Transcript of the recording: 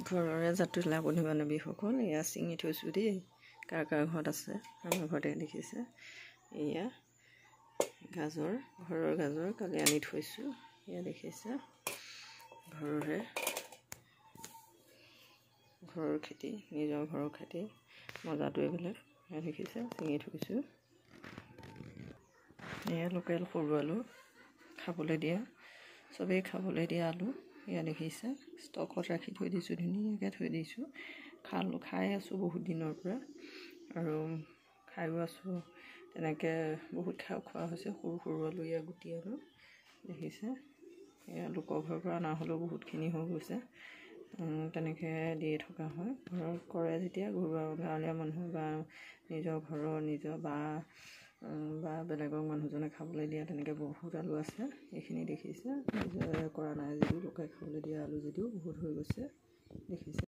ঘৰৰে জাতিলাও বন্ধু বান্ধৱীসকল, এয়া ছিঙি থৈছোঁ দেই। কাৰ ঘৰত আছে, আমাৰ ঘৰতে দেখিছে। এয়া গাজৰ, ঘৰৰ গাজৰ কালি আনি থৈছোঁ। এয়া দেখিছে, ঘৰৰ খেতি, নিজৰ ঘৰৰ খেতি, মজাটোৱে বেলেগ। এয়া দেখিছে, ছিঙি থৈছোঁ। এয়া লোকেল সৰু আলু, খাবলৈ দিয়া, চবেই খাবলৈ দিয়া আলু। এয়া দেখিছে, ষ্টকত ৰাখি থৈ দিছোঁ, ধুনীয়াকৈ থৈ দিছোঁ। খাই আছোঁ বহুত দিনৰ পৰা, আৰু খায়ো আছোঁ। তেনেকৈ বহুত খোৱা হৈছে, সৰু সৰু আলু, এয়া গুটি আলু দেখিছে। এয়া লোকৰ ঘৰৰ পৰা অনা হ'লেও বহুতখিনি হৈ গৈছে। তেনেকৈ দিয়ে থকা হয়, ঘৰত কৰে যেতিয়া গাঁৱলীয়া মানুহ বা নিজৰ ঘৰৰ নিজৰ বা বেলেগৰ মানুহজনে খাবলৈ দিয়া, তেনেকৈ বহুত আলু আছে। এইখিনি দেখিছে, নিজে কৰা নাই যদিও লোকে খাবলৈ দিয়া আলু যদিও বহুত হৈ গৈছে দেখিছে।